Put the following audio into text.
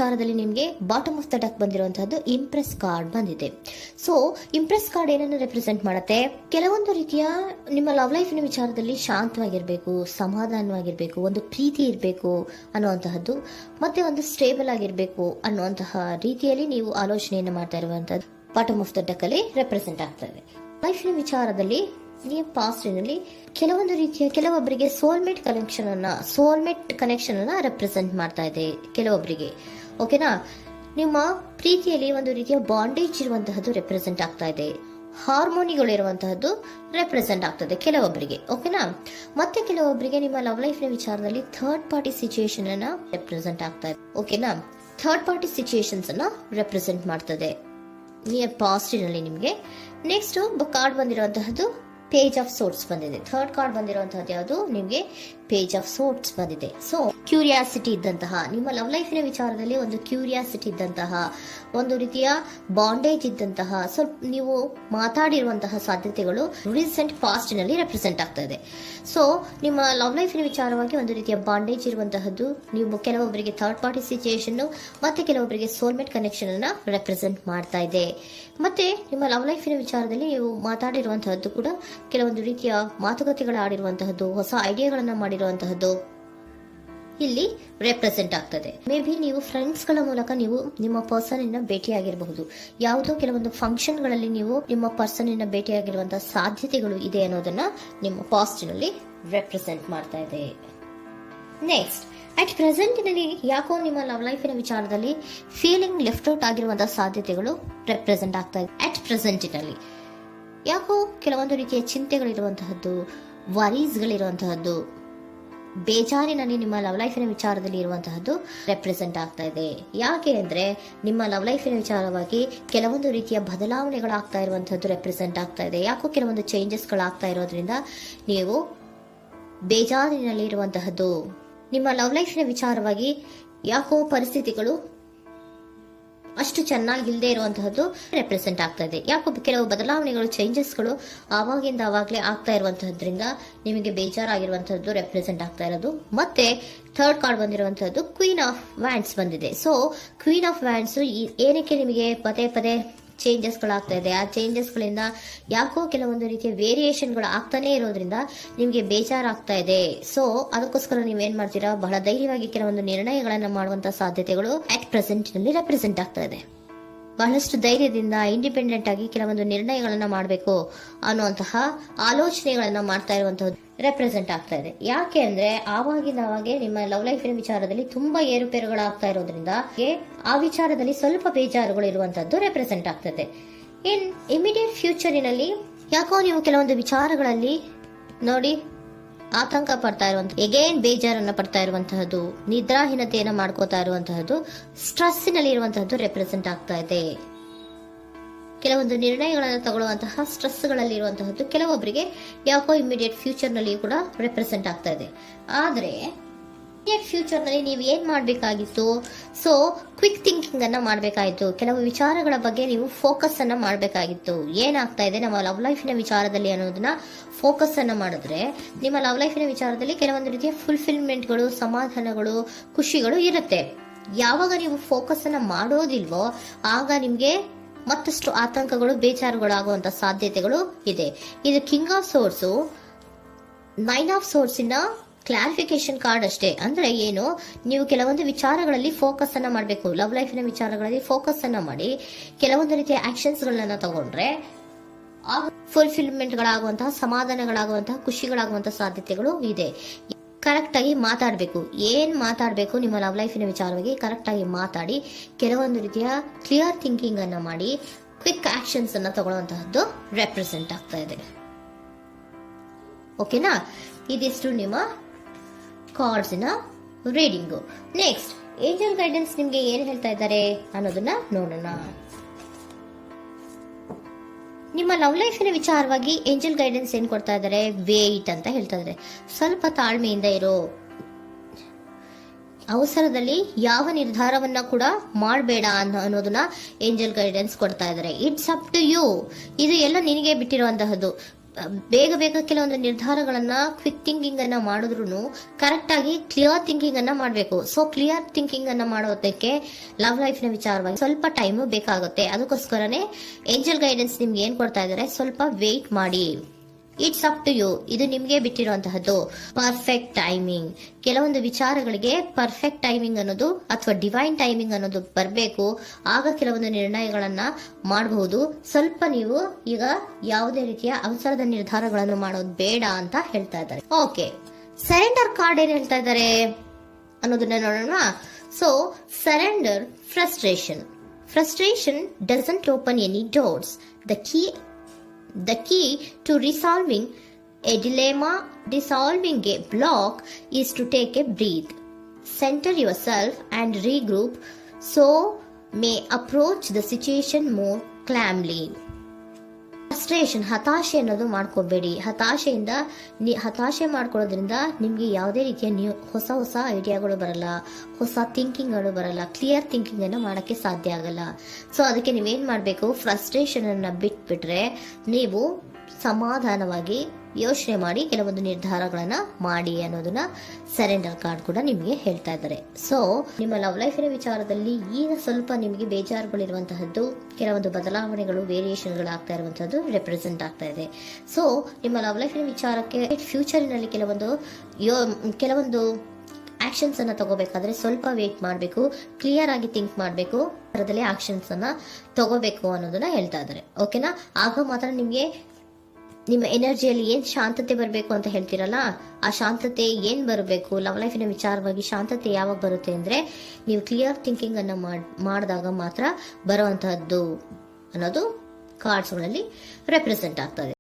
ವಿಚಾರದಲ್ಲಿ ನಿಮಗೆ bottom of the deck ಬಂದಿರುವಂತಹದ್ದು ಇಂಪ್ರೆಸ್ ಕಾರ್ಡ್ ಬಂದಿದೆ. ಸೊ ಇಂಪ್ರೆಸ್ ಕಾರ್ಡ್ ಏನನ್ನು ರೆಪ್ರೆಸೆಂಟ್ ಮಾಡುತ್ತೆ? ಕೆಲವೊಂದು ರೀತಿಯ ನಿಮ್ಮ ಲವ್ ಲೈಫಿನ ವಿಚಾರದಲ್ಲಿ ಶಾಂತವಾಗಿರ್ಬೇಕು, ಸಮಾಧಾನವಾಗಿರ್ಬೇಕು, ಒಂದು ಪ್ರೀತಿ ಇರಬೇಕು ಅನ್ನುವಂತಹದ್ದು, ಮತ್ತೆ ಒಂದು ಸ್ಟೇಬಲ್ ಆಗಿರ್ಬೇಕು ಅನ್ನುವಂತಹ ರೀತಿಯಲ್ಲಿ ನೀವು ಆಲೋಚನೆಯನ್ನು ಮಾಡ್ತಾ ಇರುವಂತಹದ್ದು ಬಾಟಮ್ ಆಫ್ ದ ಡಕ್ ಅಲ್ಲಿ ರೆಪ್ರೆಸೆಂಟ್ ಆಗ್ತದೆ. ಲೈಫಿನ ವಿಚಾರದಲ್ಲಿ ನೀವು ಪಾಸ್ಟಿನಲ್ಲಿ ಕೆಲವೊಂದು ರೀತಿಯ ಕೆಲವೊಬ್ಬರಿಗೆ ಸೋಲ್ಮೇಟ್ ಕನೆಕ್ಷನ್ ಅನ್ನ ರೆಪ್ರೆಸೆಂಟ್ ಮಾಡ್ತಾ ಇದೆ ಕೆಲವೊಬ್ಬರಿಗೆ. ಓಕೆನಾ? ನಿಮ್ಮ ಪ್ರೀತಿಯಲ್ಲಿ ಒಂದು ರೀತಿಯ ಬಾಂಡೇಜ್ ಇರುವಂತಹದ್ದು ರೆಪ್ರೆಸೆಂಟ್ ಆಗ್ತಾ ಇದೆ. ಹಾರ್ಮೋನಿಗಳು ಇರುವಂತಹದ್ದು ರೆಪ್ರೆಸೆಂಟ್ ಆಗ್ತದೆ ಕೆಲವೊಬ್ಬರಿಗೆ. ಓಕೆನಾ? ಮತ್ತೆ ಕೆಲವೊಬ್ಬರಿಗೆ ನಿಮ್ಮ ಲವ್ ಲೈಫ್ನ ವಿಚಾರದಲ್ಲಿ ಥರ್ಡ್ ಪಾರ್ಟಿ ಸಿಚುಯೇಷನ್ ಅನ್ನ ರೆಪ್ರೆಸೆಂಟ್ ಆಗ್ತಾ ಇದೆ. ಓಕೆನಾ? ಥರ್ಡ್ ಪಾರ್ಟಿ ಸಿಚುಯೇಷನ್ಸ್ ಅನ್ನ ರೆಪ್ರೆಸೆಂಟ್ ಮಾಡ್ತದೆ ನಿಯರ್ ಪಾಸ್ಟಿನಲ್ಲಿ ನಿಮಗೆ. ನೆಕ್ಸ್ಟ್ ಕಾರ್ಡ್ ಬಂದಿರುವಂತಹದ್ದು ಪೇಜ್ ಆಫ್ ಸೋರ್ಟ್ಸ್ ಬಂದಿದೆ. ಥರ್ಡ್ ಕಾರ್ಡ್ ಬಂದಿರುವಂತಹದ್ದು ಯಾವುದು? ನಿಮಗೆ ಪೇಜ್ ಆಫ್ ಸೋರ್ಟ್ಸ್ ಬಂದಿದೆ. ಸೊ ಕ್ಯೂರಿಯಾಸಿಟಿ ಇದ್ದಂತಹ, ನಿಮ್ಮ ಲವ್ ಲೈಫಿನ ವಿಚಾರದಲ್ಲಿ ಒಂದು ಕ್ಯೂರಿಯಾಸಿಟಿ ಇದ್ದಂತಹ, ಒಂದು ರೀತಿಯ ಬಾಂಡೇಜ್ ಇದ್ದಂತಹ, ಸ್ವಲ್ಪ ನೀವು ಮಾತಾಡಿರುವಂತಹ ಸಾಧ್ಯತೆಗಳು ರೀಸೆಂಟ್ ಪಾಸ್ಟ್ ನಲ್ಲಿ ರೆಪ್ರೆಸೆಂಟ್ ಆಗ್ತಾ ಇದೆ. ಸೊ ನಿಮ್ಮ ಲವ್ ಲೈಫಿನ ವಿಚಾರವಾಗಿ ಒಂದು ರೀತಿಯ ಬಾಂಡೇಜ್ ಇರುವಂತಹದ್ದು, ನೀವು ಕೆಲವೊಬ್ಬರಿಗೆ ಥರ್ಡ್ ಪಾರ್ಟಿ ಸಿಚುಯೇಷನ್ ಮತ್ತೆ ಕೆಲವೊಬ್ಬರಿಗೆ ಸೋಲ್ಮೇಟ್ ಕನೆಕ್ಷನ್ ಅನ್ನ ರೆಪ್ರೆಸೆಂಟ್ ಮಾಡ್ತಾ ಇದೆ. ಮತ್ತೆ ನಿಮ್ಮ ಲವ್ ಲೈಫಿನ ವಿಚಾರದಲ್ಲಿ ನೀವು ಮಾತಾಡಿರುವಂತಹದ್ದು ಕೂಡ ಕೆಲವೊಂದು ರೀತಿಯ ಮಾತುಕತೆಗಳು ಆಡಿರುವಂತಹದ್ದು, ಹೊಸ ಐಡಿಯಾಗಳನ್ನ ಮಾಡಿರುವಂತಹದ್ದು ಇಲ್ಲಿ ರೆಪ್ರೆಸೆಂಟ್ ಆಗ್ತದೆ. ಮೇ ಬಿ ನೀವು ಫ್ರೆಂಡ್ಸ್ ಗಳ ಮೂಲಕ ನೀವು ನಿಮ್ಮ ಪರ್ಸನ್ ಅನ್ನ ಭೇಟಿಯಾಗಿರಬಹುದು. ಯಾವುದೋ ಕೆಲವೊಂದು ಫಂಕ್ಷನ್ ಗಳಲ್ಲಿ ನೀವು ನಿಮ್ಮ ಪರ್ಸನ್ ಅನ್ನ ಭೇಟಿಯಾಗಿರುವಂತಹ ಸಾಧ್ಯತೆಗಳು ಇದೆ ಅನ್ನೋದನ್ನ ನಿಮ್ಮ ಪಾಸ್ಟ್ ನಲ್ಲಿ ರೆಪ್ರೆಸೆಂಟ್ ಮಾಡ್ತಾ ಇದೆ. ನೆಕ್ಸ್ಟ್, ಅಟ್ ಪ್ರೆಸೆಂಟ್ ನಲ್ಲಿ ಯಾಕೋ ನಿಮ್ಮ ಲವ್ ಲೈಫಿನ ವಿಚಾರದಲ್ಲಿ ಫೀಲಿಂಗ್ ಲೆಫ್ಟ್ ಔಟ್ ಆಗಿರುವಂತಹ ಸಾಧ್ಯತೆಗಳು ರೆಪ್ರೆಸೆಂಟ್ ಆಗ್ತಾ ಇದೆ. ಅಟ್ ಪ್ರೆಸೆಂಟ್ ನಲ್ಲಿ ಯಾಕೋ ಕೆಲವೊಂದು ರೀತಿಯ ಚಿಂತೆಗಳಿರುವಂತಹದ್ದು, ವರೀಸ್ಗಳಿರುವಂತಹದ್ದು, ಬೇಜಾರಿನಲ್ಲಿ ನಿಮ್ಮ ಲವ್ ಲೈಫಿನ ವಿಚಾರದಲ್ಲಿ ಇರುವಂತಹದ್ದು ರೆಪ್ರೆಸೆಂಟ್ ಆಗ್ತಾ ಇದೆ. ಯಾಕೆ ಅಂದ್ರೆ ನಿಮ್ಮ ಲವ್ ಲೈಫಿನ ವಿಚಾರವಾಗಿ ಕೆಲವೊಂದು ರೀತಿಯ ಬದಲಾವಣೆಗಳಾಗ್ತಾ ಇರುವಂತಹದ್ದು ರೆಪ್ರೆಸೆಂಟ್ ಆಗ್ತಾ ಇದೆ. ಯಾಕೋ ಕೆಲವೊಂದು ಚೇಂಜಸ್ಗಳಾಗ್ತಾ ಇರೋದ್ರಿಂದ ನೀವು ಬೇಜಾರಿನಲ್ಲಿ ಇರುವಂತಹದ್ದು. ನಿಮ್ಮ ಲವ್ ಲೈಫಿನ ವಿಚಾರವಾಗಿ ಯಾಕೋ ಪರಿಸ್ಥಿತಿಗಳು ಅಷ್ಟು ಚೆನ್ನಾಗಿಲ್ಲದೆ ಇರುವಂತಹದ್ದು ರೆಪ್ರೆಸೆಂಟ್ ಆಗ್ತಾ ಇದೆ. ಯಾಕೋ ಕೆಲವು ಬದಲಾವಣೆಗಳು, ಚೇಂಜಸ್ಗಳು ಆವಾಗಿಂದ ಆವಾಗಲೇ ಆಗ್ತಾ ಇರುವಂತಹದ್ರಿಂದ ನಿಮಗೆ ಬೇಜಾರಾಗಿರುವಂತಹದ್ದು ರೆಪ್ರೆಸೆಂಟ್ ಆಗ್ತಾ ಇರೋದು. ಮತ್ತೆ ಥರ್ಡ್ ಕಾರ್ಡ್ ಬಂದಿರುವಂತಹದ್ದು ಕ್ವೀನ್ ಆಫ್ ವ್ಯಾಂಡ್ಸ್ ಬಂದಿದೆ. ಸೊ ಕ್ವೀನ್ ಆಫ್ ವ್ಯಾಂಡ್ಸ್ ಏನಕ್ಕೆ ನಿಮಗೆ ಪದೇ ಪದೇ ಚೇಂಜಸ್ಗಳಾಗ್ತಾ ಇದೆ? ಆ ಚೇಂಜಸ್ಗಳಿಂದ ಯಾಕೋ ಕೆಲವೊಂದು ರೀತಿಯ ವೇರಿಯೇಷನ್ಗಳು ಆಗ್ತಾನೆ ಇರೋದ್ರಿಂದ ನಿಮಗೆ ಬೇಜಾರಾಗ್ತಾ ಇದೆ. ಸೊ ಅದಕ್ಕೋಸ್ಕರ ನೀವೇನ್ ಮಾಡ್ತೀರಾ? ಬಹಳ ಧೈರ್ಯವಾಗಿ ಕೆಲವೊಂದು ನಿರ್ಣಯಗಳನ್ನ ಮಾಡುವಂತಹ ಸಾಧ್ಯತೆಗಳು ಅಟ್ ಪ್ರೆಸೆಂಟ್ ನಲ್ಲಿ ರೆಪ್ರೆಸೆಂಟ್ ಆಗ್ತಾ ಇದೆ. ಬಹಳಷ್ಟು ಧೈರ್ಯದಿಂದ ಇಂಡಿಪೆಂಡೆಂಟ್ ಆಗಿ ಕೆಲವೊಂದು ನಿರ್ಣಯಗಳನ್ನ ಮಾಡಬೇಕು ಅನ್ನುವಂತಹ ಆಲೋಚನೆಗಳನ್ನ ಮಾಡ್ತಾ ಇರುವಂತಹದ್ದು ರೆಪ್ರೆಸೆಂಟ್ ಆಗ್ತಾ ಇದೆ. ಯಾಕೆ ಅಂದ್ರೆ ಆವಾಗಿನ ಅವಾಗೆ ನಿಮ್ಮ ಲವ್ ಲೈಫಿನ ವಿಚಾರದಲ್ಲಿ ತುಂಬಾ ಏರುಪೇರುಗಳಾಗ್ತಾ ಇರೋದ್ರಿಂದ ಆ ವಿಚಾರದಲ್ಲಿ ಸ್ವಲ್ಪ ಬೇಜಾರುಗಳು ಇರುವಂತದ್ದು ರೆಪ್ರೆಸೆಂಟ್ ಆಗ್ತದೆ. ಇನ್ ಇಮಿಡಿಯೇಟ್ ಫ್ಯೂಚರಿನಲ್ಲಿ ಯಾಕೋ ನೀವು ಕೆಲವೊಂದು ವಿಚಾರಗಳಲ್ಲಿ ನೋಡಿ ಆತಂಕ ಪಡ್ತಾ ಇರುವಂತಹ, ಎಗೇನ್ ಬೇಜಾರನ್ನ ಪಡ್ತಾ ಇರುವಂತಹದ್ದು, ನಿದ್ರಾಹೀನತೆಯನ್ನ ಮಾಡ್ಕೋತಾ ಇರುವಂತಹದ್ದು, ಸ್ಟ್ರೆಸ್ಸಿನಲ್ಲಿ ಇರುವಂತಹದ್ದು ರೆಪ್ರೆಸೆಂಟ್ ಆಗ್ತಾ ಇದೆ. ಕೆಲವೊಂದು ನಿರ್ಣಯಗಳನ್ನು ತಗೊಳ್ಳುವಂತಹ ಸ್ಟ್ರೆಸ್ಗಳಲ್ಲಿ ಇರುವಂತಹದ್ದು ಕೆಲವೊಬ್ಬರಿಗೆ ಯಾಕೋ ಇಮಿಡಿಯೇಟ್ ಫ್ಯೂಚರ್ ನಲ್ಲಿ ಕೂಡ ರೆಪ್ರೆಸೆಂಟ್ ಆಗ್ತಾ ಇದೆ. ಆದ್ರೆ ಇಮಿಡಿಯೇಟ್ ಫ್ಯೂಚರ್ ನಲ್ಲಿ ನೀವು ಏನ್ ಮಾಡ್ಬೇಕಾಗಿತ್ತು? ಸೊ ಕ್ವಿಕ್ ಥಿಂಕಿಂಗ್ ಅನ್ನ ಮಾಡ್ಬೇಕಾಗಿತ್ತು. ಕೆಲವು ವಿಚಾರಗಳ ಬಗ್ಗೆ ನೀವು ಫೋಕಸ್ ಅನ್ನ ಮಾಡ್ಬೇಕಾಗಿತ್ತು. ಏನಾಗ್ತಾ ಇದೆ ನಮ್ಮ ಲವ್ ಲೈಫಿನ ವಿಚಾರದಲ್ಲಿ ಅನ್ನೋದನ್ನ ಫೋಕಸ್ ಅನ್ನ ಮಾಡಿದ್ರೆ ನಿಮ್ಮ ಲವ್ ಲೈಫಿನ ವಿಚಾರದಲ್ಲಿ ಕೆಲವೊಂದು ರೀತಿಯ ಫುಲ್ಫಿಲ್ಮೆಂಟ್ಗಳು, ಸಮಾಧಾನಗಳು, ಖುಷಿಗಳು ಇರುತ್ತೆ. ಯಾವಾಗ ನೀವು ಫೋಕಸ್ ಅನ್ನ ಮಾಡೋದಿಲ್ವೋ ಆಗ ನಿಮ್ಗೆ ಮತ್ತಷ್ಟು ಆತಂಕಗಳು, ಬೇಜಾರುಗಳು ಆಗುವಂತ ಸಾಧ್ಯತೆಗಳು ಇದೆ. ಇದು king of swords, nine of swords ಇನ ಕ್ಲಾರಿಫಿಕೇಶನ್ ಕಾರ್ಡ್ ಅಷ್ಟೇ. ಅಂದ್ರೆ ಏನು? ನೀವು ಕೆಲವೊಂದು ವಿಚಾರಗಳಲ್ಲಿ ಫೋಕಸ್ ಅನ್ನ ಮಾಡಬೇಕು. ಲವ್ ಲೈಫಿನ ವಿಚಾರಗಳಲ್ಲಿ ಫೋಕಸ್ ಅನ್ನ ಮಾಡಿ ಕೆಲವೊಂದು ರೀತಿಯ ಆಕ್ಷನ್ಸ್ ಗಳನ್ನ ತಗೊಂಡ್ರೆ ಫುಲ್ಫಿಲ್ಮೆಂಟ್ ಗಳಾಗುವಂತಹ, ಸಮಾಧಾನಗಳಾಗುವಂತಹ, ಖುಷಿಗಳಾಗುವಂತಹ ಸಾಧ್ಯತೆಗಳು ಇದೆ. ಕರೆಕ್ಟ್ ಆಗಿ ಮಾತಾಡಬೇಕು. ಏನ್ ಮಾತಾಡಬೇಕು ನಿಮ್ಮ ಲವ್ ಲೈಫಿನ ವಿಚಾರವಾಗಿ ಕರೆಕ್ಟ್ ಆಗಿ ಮಾತಾಡಿ ಕೆಲವೊಂದು ರೀತಿಯ ಕ್ಲಿಯರ್ ಥಿಂಕಿಂಗ್ ಅನ್ನ ಮಾಡಿ ಕ್ವಿಕ್ ಆಕ್ಷನ್ಸ್ ಅನ್ನ ತಗೊಳ್ಳುವಂತಹದ್ದು ರೆಪ್ರೆಸೆಂಟ್ ಆಗ್ತಾ ಇದೆ. ಓಕೆನಾ? ಇದಿಷ್ಟು ನಿಮ್ಮ ಕಾರ್ಡ್ಸ್ ನ ರೀಡಿಂಗು. ನೆಕ್ಸ್ಟ್, ಏಂಜಲ್ ಗೈಡೆನ್ಸ್ ನಿಮ್ಗೆ ಏನ್ ಹೇಳ್ತಾ ಇದ್ದಾರೆ ಅನ್ನೋದನ್ನ ನೋಡೋಣ. ನಿಮ್ಮ ಲವ್ ಲೈಫಿನ ವಿಚಾರವಾಗಿ ಏಂಜಲ್ ಗೈಡೆನ್ಸ್ ಏನ್ ಕೊಡ್ತಾ ಇದ್ದಾರೆ? ವೇಟ್ ಅಂತ ಹೇಳ್ತಾ ಇದ್ದಾರೆ. ಸ್ವಲ್ಪ ತಾಳ್ಮೆಯಿಂದ ಇರೋ. ಅವಸರದಲ್ಲಿ ಯಾವ ನಿರ್ಧಾರವನ್ನ ಕೂಡ ಮಾಡಬೇಡ ಅನ್ನೋದನ್ನ ಏಂಜಲ್ ಗೈಡೆನ್ಸ್ ಕೊಡ್ತಾ ಇದ್ದಾರೆ. It's up to you. ಇದು ಎಲ್ಲ ನಿನಗೆ ಬಿಟ್ಟಿರುವಂತಹದ್ದು. ಬೇಗ ಬೇಗ ಕೆಲವೊಂದು ನಿರ್ಧಾರಗಳನ್ನ ಕ್ವಿಕ್ ಥಿಂಕಿಂಗ್ ಅನ್ನ ಮಾಡಿದ್ರು ಕರೆಕ್ಟ್ ಆಗಿ ಕ್ಲಿಯರ್ ಥಿಂಕಿಂಗ್ ಅನ್ನ ಮಾಡಬೇಕು. ಸೊ ಕ್ಲಿಯರ್ ಥಿಂಕಿಂಗ್ ಅನ್ನ ಮಾಡೋದಕ್ಕೆ ಲವ್ ಲೈಫ್ ನ ವಿಚಾರವಾಗಿ ಸ್ವಲ್ಪ ಟೈಮ್ ಬೇಕಾಗುತ್ತೆ. ಅದಕ್ಕೋಸ್ಕರನೇ ಏಂಜಲ್ ಗೈಡೆನ್ಸ್ ನಿಮ್ಗೆ ಏನ್ ಕೊಡ್ತಾ ಇದ್ದಾರೆ, ಸ್ವಲ್ಪ ವೇಟ್ ಮಾಡಿ. ಇಟ್ಸ್ ಅಪ್ ಟು ಯು, ಇದು ನಿಮ್ಗೆ ಬಿಟ್ಟಿರುವಂತಹದ್ದು. ಪರ್ಫೆಕ್ಟ್ ಟೈಮಿಂಗ್, ಕೆಲವೊಂದು ವಿಚಾರಗಳಿಗೆ ಪರ್ಫೆಕ್ಟ್ ಟೈಮಿಂಗ್ ಅನ್ನೋದು ಅಥವಾ ಡಿವೈನ್ ಟೈಮಿಂಗ್ ಅನ್ನೋದು ಬರಬೇಕು. ಆಗ ಕೆಲವೊಂದು ನಿರ್ಣಯಗಳನ್ನ ಮಾಡಬಹುದು. ಸ್ವಲ್ಪ ನೀವು ಈಗ ಯಾವುದೇ ರೀತಿಯ ಅವಸರದ ನಿರ್ಧಾರಗಳನ್ನು ಮಾಡೋದು ಬೇಡ ಅಂತ ಹೇಳ್ತಾ ಇದ್ದಾರೆ. ಓಕೆ, ಸರೆಂಡರ್ ಕಾರ್ಡ್ ಏನ್ ಹೇಳ್ತಾ ಇದ್ದಾರೆ ಅನ್ನೋದನ್ನ ನೋಡೋಣ. So surrender frustration doesn't open any doors. The key to resolving a dilemma, dissolving a block, is to take a breath, center yourself and regroup, so may approach the situation more calmly. Frustration, ಹತಾಶೆ ಅನ್ನೋದು ಮಾಡ್ಕೋಬೇಡಿ. ಹತಾಶೆ ಮಾಡ್ಕೊಳ್ಳೋದ್ರಿಂದ ನಿಮ್ಗೆ ಯಾವುದೇ ರೀತಿಯ ಹೊಸ ಐಡಿಯಾಗಳು ಬರಲ್ಲ, ಹೊಸ ಥಿಂಕಿಂಗ್ಗಳು ಬರಲ್ಲ, ಕ್ಲಿಯರ್ ಥಿಂಕಿಂಗ್ ಅನ್ನ ಮಾಡಕ್ಕೆ ಸಾಧ್ಯ ಆಗಲ್ಲ. ಸೊ ಅದಕ್ಕೆ ನೀವೇನ್ ಮಾಡ್ಬೇಕು, ಫ್ರಸ್ಟ್ರೇಷನ್ ಅನ್ನ ಬಿಟ್ಬಿಟ್ರೆ ನೀವು ಸಮಾಧಾನವಾಗಿ ಯೋಚನೆ ಮಾಡಿ ಕೆಲವೊಂದು ನಿರ್ಧಾರಗಳನ್ನ ಮಾಡಿ ಅನ್ನೋದನ್ನ ಸರೆಂಡರ್ ಕಾರ್ಡ್ ಕೂಡ ನಿಮಗೆ ಹೇಳ್ತಾ ಇದ್ದಾರೆ. ಸೊ ನಿಮ್ಮ ಲವ್ ಲೈಫಿನ ವಿಚಾರದಲ್ಲಿ ಈಗ ಸ್ವಲ್ಪ ನಿಮಗೆ ಬೇಜಾರುಗಳಿರುವಂತಹದ್ದು, ಕೆಲವೊಂದು ಬದಲಾವಣೆಗಳು, ವೇರಿಯೇಷನ್ಗಳು ಆಗ್ತಾ ಇರುವಂತಹದ್ದು ರೆಪ್ರೆಸೆಂಟ್ ಆಗ್ತಾ ಇದೆ. ಸೊ ನಿಮ್ಮ ಲವ್ ಲೈಫಿನ ವಿಚಾರಕ್ಕೆ ಫ್ಯೂಚರಿನಲ್ಲಿ ಕೆಲವೊಂದು ಆಕ್ಷನ್ಸ್ ಅನ್ನ ತಗೋಬೇಕಾದ್ರೆ ಸ್ವಲ್ಪ ವೇಟ್ ಮಾಡಬೇಕು, ಕ್ಲಿಯರ್ ಆಗಿ ಥಿಂಕ್ ಮಾಡಬೇಕು, ಅದರಲ್ಲೇ ಆಕ್ಷನ್ಸ್ ಅನ್ನ ತಗೋಬೇಕು ಅನ್ನೋದನ್ನ ಹೇಳ್ತಾ ಇದ್ದಾರೆ. ಓಕೆನಾ? ಆಗ ಮಾತ್ರ ನಿಮ್ಗೆ ನಿಮ್ಮ ಎನರ್ಜಿಯಲ್ಲಿ ಏನ್ ಶಾಂತತೆ ಬರಬೇಕು ಅಂತ ಹೇಳ್ತೀರಲ್ಲ, ಆ ಶಾಂತತೆ ಏನ್ ಬರಬೇಕು, ಲವ್ ಲೈಫಿನ ವಿಚಾರವಾಗಿ ಶಾಂತತೆ ಯಾವಾಗ ಬರುತ್ತೆ ಅಂದ್ರೆ ನೀವು ಕ್ಲಿಯರ್ ಥಿಂಕಿಂಗ್ ಅನ್ನ ಮಾಡಿದಾಗ ಮಾತ್ರ ಬರುವಂತಹದ್ದು ಅನ್ನೋದು ಕಾರ್ಡ್ಸ್ ಗಳಲ್ಲಿ ರೆಪ್ರೆಸೆಂಟ್ ಆಗ್ತದೆ.